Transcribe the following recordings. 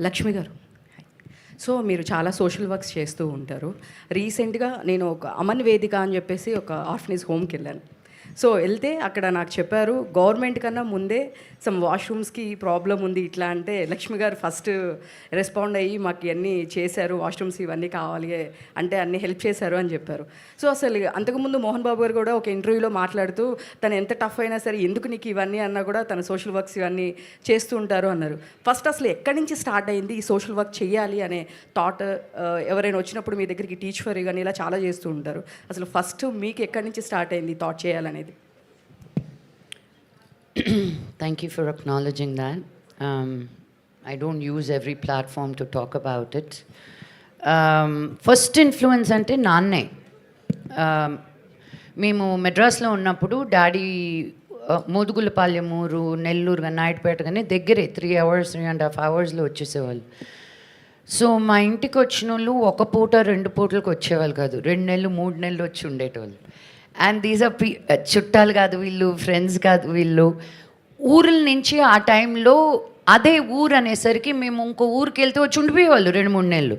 లక్ష్మి గారు, సో మీరు చాలా సోషల్ వర్క్స్ చేస్తూ ఉంటారు. రీసెంట్గా నేను ఒక అమన్ వేదిక అని చెప్పేసి ఒక ఆర్ఫనేజ్ హోమ్కి వెళ్ళాను. సో వెళ్తే అక్కడ నాకు చెప్పారు, గవర్నమెంట్ కన్నా ముందే సమ్ వాష్రూమ్స్కి ప్రాబ్లం ఉంది ఇట్లా అంటే లక్ష్మి గారు ఫస్ట్ రెస్పాండ్ అయ్యి మాకు ఇవన్నీ చేశారు, వాష్రూమ్స్ ఇవన్నీ కావాలి అంటే అన్నీ హెల్ప్ చేశారు అని చెప్పారు. సో అసలు అంతకుముందు మోహన్ బాబు గారు కూడా ఒక ఇంటర్వ్యూలో మాట్లాడుతూ తను ఎంత టఫ్ అయినా సరే ఎందుకు నీకు ఇవన్నీ అన్నా కూడా తన సోషల్ వర్క్స్ ఇవన్నీ చేస్తూ ఉంటారు అన్నారు. ఫస్ట్ అసలు ఎక్కడి నుంచి స్టార్ట్ అయింది ఈ సోషల్ వర్క్ చేయాలి అనే థాట్? ఎవరైనా వచ్చినప్పుడు మీ దగ్గరికి టీచ్ ఫర్ కానీ ఇలా చాలా చేస్తూ ఉంటారు. అసలు ఫస్ట్ మీకు ఎక్కడి నుంచి స్టార్ట్ అయింది థాట్ చేయాలనేది? Thank you for acknowledging that. I don't use every platform to talk about it. First influence ante nanne. మేము మెడ్రాస్లో ఉన్నప్పుడు డాడీ మోదుగులపాలెం ఊరు, నెల్లూరు, నాయుడుపేట కానీ దగ్గరే 3 hours 3.5 hours వచ్చేసేవాళ్ళు. సో మా ఇంటికి వచ్చిన వాళ్ళు ఒక పూట 2 పూటలకు వచ్చేవాళ్ళు కాదు, 2 నెలలు 3 నెలలు వచ్చి ఉండేటోళ్ళు. అండ్ దీస్ ఆర్ చుట్టాలు కాదు వీళ్ళు, ఫ్రెండ్స్ కాదు వీళ్ళు, ఊర్ల నుంచి ఆ టైంలో అదే ఊరు అనేసరికి మేము ఇంకో ఊరికి వెళ్తే వచ్చి ఉండిపోయేవాళ్ళు 2-3 నెలలు.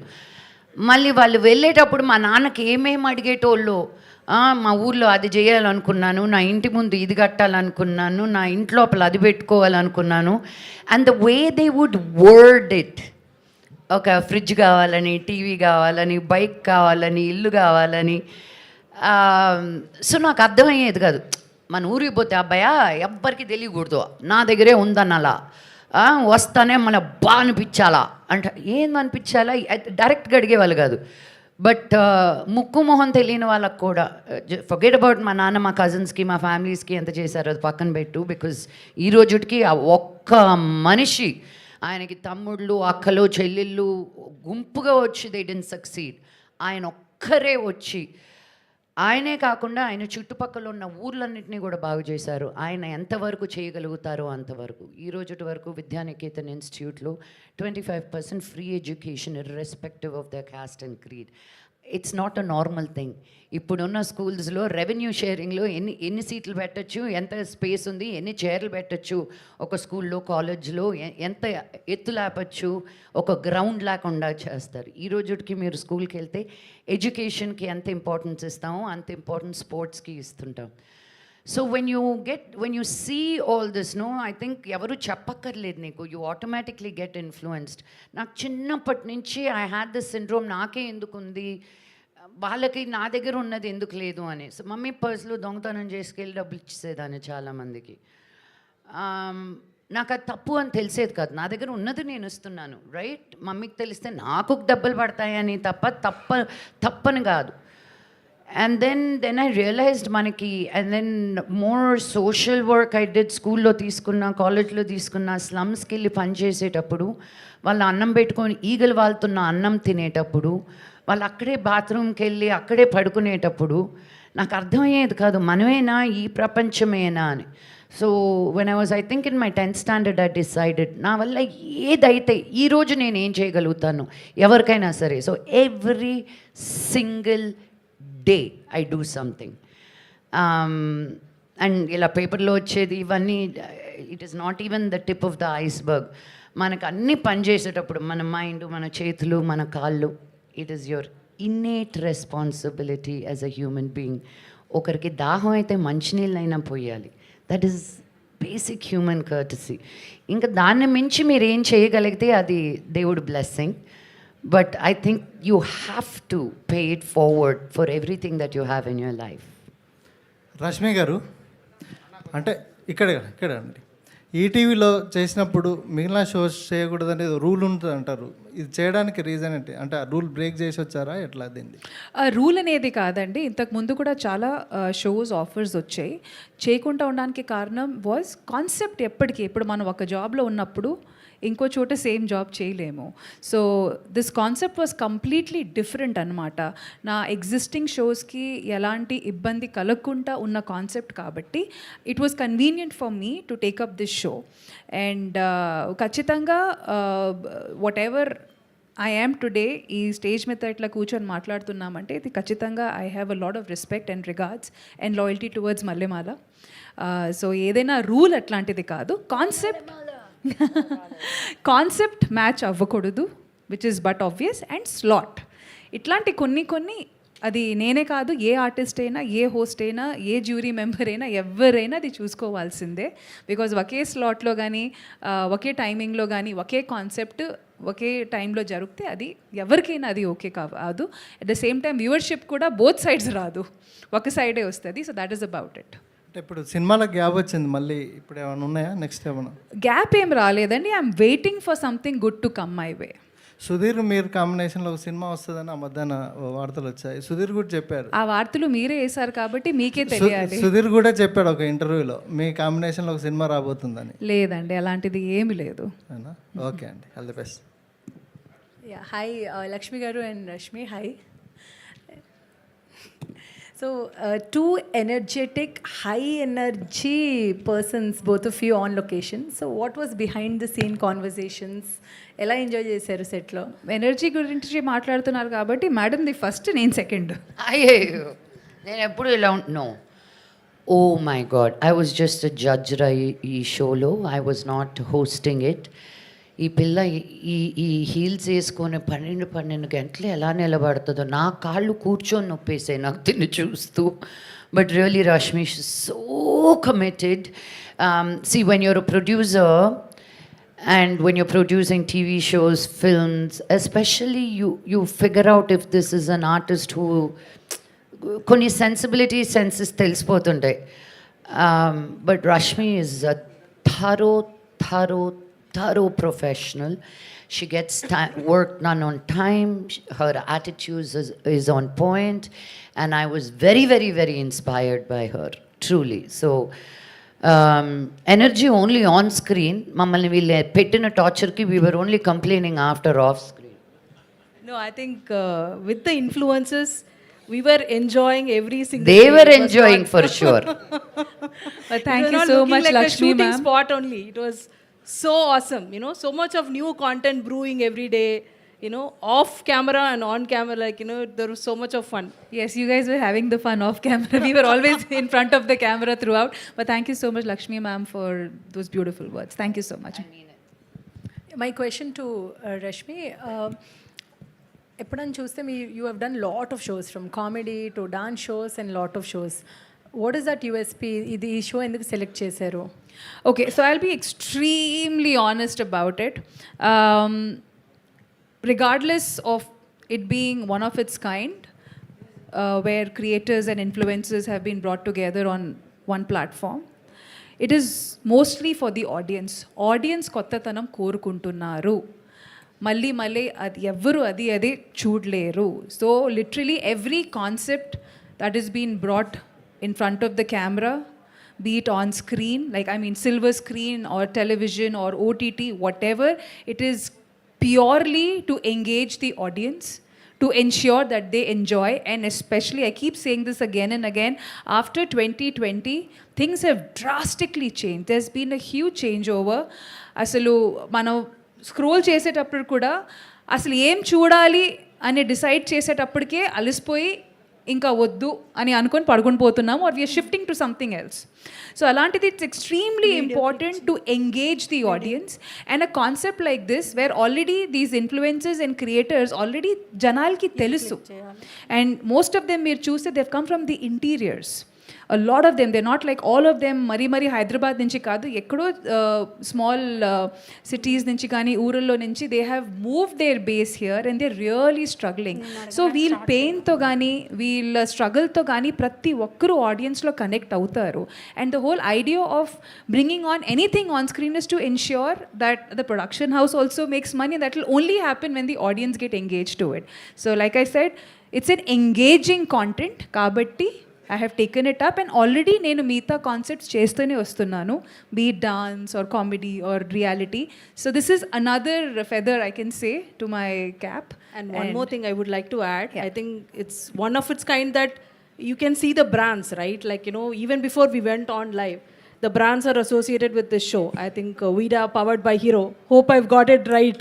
మళ్ళీ వాళ్ళు వెళ్ళేటప్పుడు మా నాన్నకి ఏమేమి అడిగేటోళ్ళు, మా ఊర్లో అది చేయాలనుకున్నాను, నా ఇంటి ముందు ఇది కట్టాలనుకున్నాను, నా ఇంటి లోపల అది పెట్టుకోవాలనుకున్నాను. And the way they would word it, ఒక ఫ్రిడ్జ్ కావాలని, టీవీ కావాలని, బైక్ కావాలని, ఇల్లు కావాలని. సో నాకు అర్థమయ్యేది కాదు. మన ఊరికి పోతే అబ్బాయా ఎవ్వరికి తెలియకూడదు, నా దగ్గరే ఉందన్నలా, వస్తానే మన బా అనిపించాలా అంటే ఏం అనిపించాలా డైరెక్ట్గా అడిగేవాళ్ళు కాదు. బట్ ముక్కు మొహం తెలియని వాళ్ళకు కూడా, ఫర్గెట్ అబౌట్ మా నాన్న, మా కజిన్స్కి, మా ఫ్యామిలీస్కి ఎంత చేశారో అది పక్కన పెట్టు. బికాజ్ ఈ రోజుకి ఆ ఒక్క మనిషి, ఆయనకి తమ్ముళ్ళు, అక్కలు, చెల్లెళ్ళు గుంపుగా వచ్చి దే డిడ్ంట్ సక్సీడ్, ఆయన ఒక్కరే వచ్చి, ఆయనే కాకుండా ఆయన చుట్టుపక్కల ఉన్న ఊర్లన్నింటినీ కూడా బాగు చేశారు. ఆయన ఎంతవరకు చేయగలుగుతారో అంతవరకు. ఈ రోజు వరకు విద్యానికేతన్ ఇన్స్టిట్యూట్లో 25% free education irrespective of the cost and creed. It's not a normal thing. ఇప్పుడున్న స్కూల్స్లో రెవెన్యూ షేరింగ్లో ఎన్ని సీట్లు పెట్టచ్చు, ఎంత స్పేస్ ఉంది, ఎన్ని చైర్లు పెట్టచ్చు, ఒక స్కూల్లో, కాలేజ్లో ఎంత ఎత్తు లేపచ్చు, ఒక గ్రౌండ్ లేకుండా చేస్తారు. ఈ రోజుకి మీరు స్కూల్కి వెళ్తే ఎడ్యుకేషన్కి ఎంత ఇంపార్టెన్స్ ఇస్తామో అంత ఇంపార్టెన్స్ స్పోర్ట్స్కి ఇస్తుంటాం. So when you see all this, no, I think ఎవరు చెప్పక్కర్లేదు నీకు, యూ ఆటోమేటిక్లీ గెట్ ఇన్ఫ్లుయెన్స్డ్. నాకు చిన్నప్పటి నుంచి ఐ హ్యాడ్ దిస్ సిండ్రోమ్, నాకే ఎందుకు ఉంది, వాళ్ళకి నా దగ్గర ఉన్నది ఎందుకు లేదు అని. సో మమ్మీ పర్స్లో దొంగతనం చేసుకెళ్ళి డబ్బులు ఇచ్చేసేదాన్ని చాలామందికి. నాకు అది తప్పు అని తెలిసేది కాదు, నా దగ్గర ఉన్నది నేను ఇస్తున్నాను, రైట్. మమ్మీకి తెలిస్తే నాకు డబ్బులు పడతాయని తప్పని కాదు. And then I realized మనకి, and then more social work I did, స్కూల్లో తీసుకున్నా, కాలేజ్లో తీసుకున్నా, స్లమ్స్కి వెళ్ళి పనిచేసేటప్పుడు, వాళ్ళు అన్నం పెట్టుకొని ఈగలు వాళ్తున్న అన్నం తినేటప్పుడు, వాళ్ళు అక్కడే బాత్రూమ్కి వెళ్ళి అక్కడే పడుకునేటప్పుడు నాకు అర్థమయ్యేది కాదు, మనమేనా ఈ ప్రపంచమేనా అని. So when I think in my 10th standard I decided, నా వల్ల ఏదైతే ఈరోజు నేను ఏం చేయగలుగుతాను ఎవరికైనా సరే. So every single day I do something. And ఇలా పేపర్లో వచ్చేది ఇవన్నీ, it is not even the tip of the iceberg. మనకు అన్నీ పనిచేసేటప్పుడు మన మైండ్, మన చేతులు, మన కాళ్ళు, it is your innate responsibility as a human being. ఒకరికి దాహం అయితే మంచినీళ్ళైనా పోయాలి, that is basic human courtesy. ఇంకా దాన్ని మించి మీరు ఏం చేయగలిగితే అది దేవుడి blessing. But I think you have to pay it forward for everything that you have in your life. Rashmi గారు, అంటే ఇక్కడ అండి, ఈటీవీలో చేసినప్పుడు మిగిలిన షోస్ చేయకూడదు అనేది రూల్ ఉంటుంది అంటారు. ఇది చేయడానికి రీజన్ ఏంటి? అంటే ఆ రూల్ బ్రేక్ చేసి వచ్చారా ఎట్లా? దీన్ని రూల్ అనేది కాదండి, ఇంతకు ముందు కూడా చాలా షోస్ ఆఫర్స్ వచ్చాయి. చేయకుండా ఉండడానికి కారణం వాజ్ కాన్సెప్ట్. ఇప్పుడు మనం ఒక జాబ్లో ఉన్నప్పుడు ఇంకో చోట సేమ్ జాబ్ చేయలేము. So this concept was completely different అనమాట. నా ఎగ్జిస్టింగ్ షోస్కి ఎలాంటి ఇబ్బంది కలగకుండా ఉన్న కాన్సెప్ట్ కాబట్టి it was convenient for me to take up this show. And ఖచ్చితంగా whatever I am today, ఈ స్టేజ్ మీద ఇట్లా కూర్చొని మాట్లాడుతున్నామంటే ఇది ఖచ్చితంగా I have a lot of respect and regards and loyalty towards Mallemala. So ఏదైనా రూల్ అట్లాంటిది కాదు, కాన్సెప్ట్ కాన్సెప్ట్ మ్యాచ్ అవ్వకూడదు, which is but obvious, and slot. ఇట్లాంటి కొన్ని అది నేనే కాదు, ఏ ఆర్టిస్ట్ అయినా, ఏ హోస్ట్ అయినా, ఏ జ్యూరీ మెంబర్ అయినా, ఎవరైనా అది చూసుకోవాల్సిందే. బికాజ్ ఒకే స్లాట్లో కానీ, ఒకే టైమింగ్లో కానీ, ఒకే కాన్సెప్ట్ ఒకే టైంలో జరిగితే అది ఎవరికైనా అది ఓకే కాదు. At the same time viewership కూడా బోత్ సైడ్స్ రాదు, ఒక సైడే వస్తుంది. So that is about it. అంటే ఇప్పుడు సినిమాలకు గ్యాప్ వచ్చింది, మళ్ళీ ఇప్పుడు ఏమైనా ఉన్నాయా నెక్స్ట్ ఏమైనా? గ్యాప్ ఏం రాలేదండి. I'm waiting for something good to come my way. Sudheer మీరు కాంబినేషన్లో ఒక సినిమా వస్తుందని ఆ మధ్యాహ్న వార్తలు వచ్చాయి. సుధీర్ కూడా చెప్పారు. ఆ వార్తలు మీరే వేశారు కాబట్టి మీకే తెలియాలి. సుధీర్ కూడా చెప్పాడు ఒక ఇంటర్వ్యూలో, మీ కాంబినేషన్లో ఒక సినిమా రాబోతుందని. లేదండి, అలాంటిది ఏమీ లేదు. ఓకే అండి, all the best. Yeah, hi, Lakshmi Garu and Rashmi, hi. So, two energetic, high energy persons, both of you on location. So, what was behind the scene conversations? ఎలా ఎంజాయ్ చేశారు సెట్లో? Energy గురించి మాట్లాడుతున్నారు కాబట్టి madam the first, నేను second. అయ్యో, నేను ఎప్పుడు ఇలా no. Oh my god, I was just judge ఈ షోలో, I was not hosting it. ఈ పిల్ల ఈ హీల్స్ వేసుకొని 12 గంటలు ఎలా నిలబడుతుందో, నా కాళ్ళు కూర్చొని నొప్పేసాయి నాకు తిని చూస్తూ. But really Rashmi so committed. See, when you're a producer and when you're producing TV shows, films, especially you figure out if this is an artist who కొన్ని సెన్సిబిలిటీ సెన్సెస్ తెలిసిపోతుంటాయి. But Rashmi is a thorough professional. She gets work done on time. Her attitude is on point, and I was very inspired by her, truly. So energy only on screen. Mammalni veelle pettina torture ki we were only complaining after off screen. No, I think with the influencers, we were enjoying every single. They day. were It was enjoying not- for sure. But thank It was you not so looking much, like a Lakshmi shooting ma'am. spot only. It was so awesome. You know, so much of new content brewing every day. You know, off camera and on camera, like, you know, there was so much of fun. Yes, you guys were having the fun off camera. We were always in front of the camera throughout. But thank you so much, Lakshmi ma'am, for those beautiful words. Thank you so much. My question to Rashmi, ఎప్పుడైనా చూస్తే you have done lot of shows, from comedy to dance shows and lot of shows. What is that USP? ఈ show ఎందుకు select చేశారు? Okay, so I'll be extremely honest about it. Regardless of it being one of its kind, where creators and influencers have been brought together on one platform, it is mostly for the audience. Audience కొత్తతనం కోరుకుంటున్నారు. మళ్ళీ అది ఎవ్వరు అదే చూడలేరు. So literally every concept that is being brought in front of the camera, be it on screen, like I mean silver screen or television or OTT, whatever, it is purely to engage the audience, to ensure that they enjoy. And especially, I keep saying this again and again, after 2020, things have drastically changed. There's been a huge changeover. అసలు మనం scroll చేసేటప్పుడు కూడా అసలు ఏం చూడాలి అని decide చేసేటప్పటికే అలసిపోయి ఇంకా వద్దు అని అనుకొని పడుకొని పోతున్నాము, or we are shifting to something else. So అలాంటిది it's extremely important to engage the audience. And a concept like this where already these influencers and creators already జనాలకి తెలుసు. అండ్ మోస్ట్ ఆఫ్ దెమ్ మీరు చూస్తే they come from the interiors. A lot of them, they're not like all of them మరీ హైదరాబాద్ నుంచి కాదు, ఎక్కడో small cities నుంచి కానీ ఊరల్లో నుంచి they have move their base here and they really struggling. So వీళ్ళ పెయిన్తో కానీ వీళ్ళ స్ట్రగుల్తో కానీ ప్రతి ఒక్కరూ ఆడియన్స్లో కనెక్ట్ అవుతారు. And the whole idea of bringing on anything on screen is to ensure that the production house also makes money. That will only happen when the audience get engage to it. So like I said, it's an engaging content కాబట్టి I have taken it up, and already నేను మిగతా concepts చేస్తూనే వస్తున్నాను, be it dance or comedy or reality. So this is another feather I can say to my cap. And one more thing I would like to add, I think it's one of its kind that you can see the brands, right? Like, you know, even before we went on live, the brands are associated with this show. I think Vida powered by Hero. Hope I've got it right.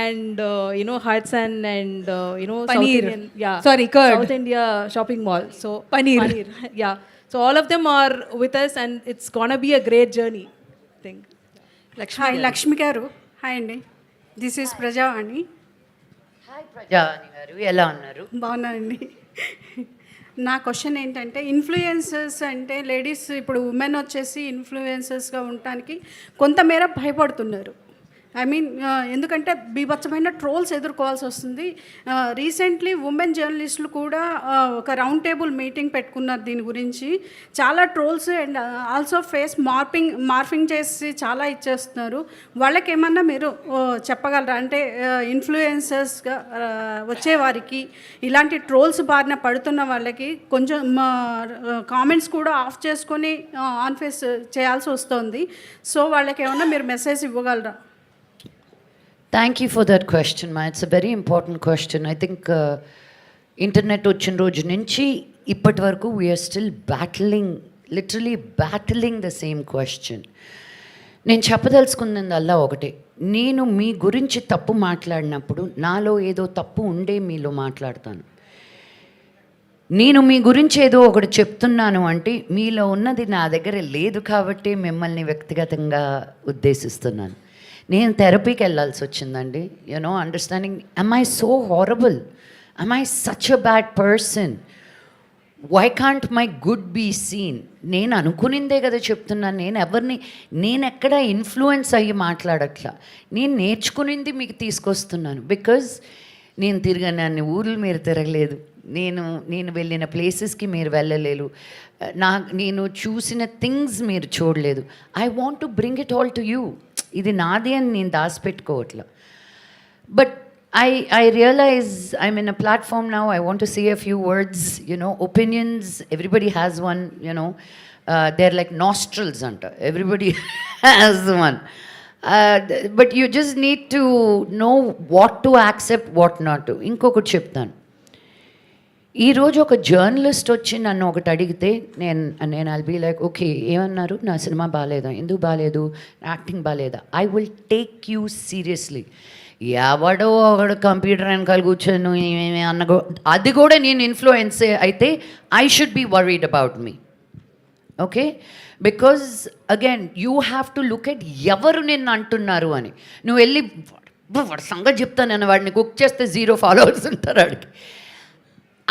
And you know, Hudson and you know, Paneer. South Indian, yeah. Sorry, curd. South India shopping mall. So Paneer. Yeah. So all of them are with us, and it's gonna be a great journey, I think. Hi Lakshmi గారు. Hi అండి. This is Prajavani. Hi ప్రజావాణి గారు, ఎలా ఉన్నారు? బాగున్నానండి. నా question ఏంటంటే, influencers అంటే ladies ఇప్పుడు ఉమెన్ వచ్చేసి ఇన్ఫ్లుయెన్సర్స్గా ఉండటానికి కొంతమేర భయపడుతున్నారు. ఐ మీన్ ఎందుకంటే బీభత్సమైన ట్రోల్స్ ఎదుర్కోవాల్సి వస్తుంది. రీసెంట్లీ ఉమెన్ జర్నలిస్టులు కూడా ఒక రౌండ్ టేబుల్ మీటింగ్ పెట్టుకున్నారు దీని గురించి. చాలా trolls and also face morphing చేసి చాలా ఇచ్చేస్తున్నారు. వాళ్ళకి ఏమన్నా మీరు చెప్పగలరా? అంటే ఇన్ఫ్లుయెన్సర్స్గా వచ్చేవారికి, ఇలాంటి ట్రోల్స్ బారిన పడుతున్న వాళ్ళకి కొంచెం కామెంట్స్ కూడా ఆఫ్ చేసుకొని ఆన్ ఫేస్ చేయాల్సి వస్తుంది. సో వాళ్ళకి ఏమన్నా మీరు మెసేజ్ ఇవ్వగలరా? Thank you for that question మా. It's a very important question. I think internet వచ్చిన రోజు నుంచి ఇప్పటి వరకు we are still battling the same question. నేను చెప్పదలుచుకున్నదల్లా ఒకటే, నేను మీ గురించి తప్పు మాట్లాడినప్పుడు నాలో ఏదో తప్పు ఉండే మీలో మాట్లాడతాను. నేను మీ గురించి ఏదో ఒకటి చెప్తున్నాను అంటే మీలో ఉన్నది నా దగ్గర లేదు కాబట్టి మిమ్మల్ని వ్యక్తిగతంగా ఉద్దేశిస్తున్నాను. నేను థెరపీకి వెళ్ళాల్సి వచ్చిందండి. You know understanding, am I so horrible? Am I such a bad person? Why can't my good be seen? నేను అనుకునిందే కదా చెప్తున్నాను. నేను ఎక్కడ ఇన్ఫ్లుయెన్స్ అయ్యి మాట్లాడట్లా. నేను నేర్చుకునింది మీకు తీసుకొస్తున్నాను. బికాజ్ నేను తిరిగిన అన్ని ఊర్లు మీరు తిరగలేదు, నేను వెళ్ళిన ప్లేసెస్కి మీరు వెళ్ళలేదు, నేను చూసిన థింగ్స్ మీరు చూడలేదు. I want to bring it all to you. ఇది నాది అని నేను దాచిపెట్టుకోవట్లా. But I realize I'm in a platform now. I want to say a few words, opinions. Everybody has one, they're like nostrils, everybody has one. But you just need to know what to accept, what not to. ఇంకొకటి చెప్తాను. ఈరోజు ఒక journalist వచ్చి నన్ను ఒకటి అడిగితే నేను I'll be like, okay ఏమన్నారు, నా సినిమా బాగాలేదా, ఎందుకు బాగాలేదు, యాక్టింగ్ బాగాలేదా, I will take you seriously. ఎవడో ఒకడు కంప్యూటర్ వెనకాల కూర్చొని అది కూడా నేను ఇన్ఫ్లుయెన్స్ అయితే I should be worried about me. Okay, because again you have to look at ఎవరు నిన్ను అంటున్నారు అని. నువ్వు వెళ్ళి వాడి సంగతి చెప్తాను, వాడిని కుక్ చేస్తే 0 followers ఉంటారు వాడికి.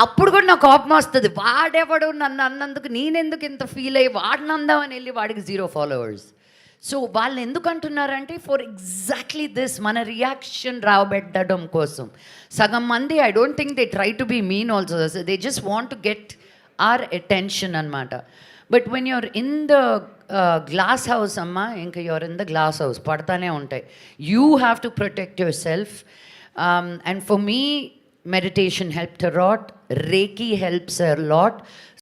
అప్పుడు కూడా నాకు కోపం వస్తుంది. వాడెవడు నన్ను అన్నందుకు నేనెందుకు ఇంత ఫీల్ అయ్యి వాడిని అందామని వెళ్ళి వాడికి 0 followers. సో వాళ్ళు ఎందుకు అంటున్నారంటే ఫర్ ఎగ్జాక్ట్లీ దిస్, మన రియాక్షన్ రాబెట్టడం కోసం. సగం మంది I don't think they try to be mean also, they just want to get our attention అనమాట. But when you're in the glass house అమ్మా, ఇంకా you're in the glass house పడతానే ఉంటాయి. You have to protect yourself. And for me, meditation helped a lot, Reiki helps a lot.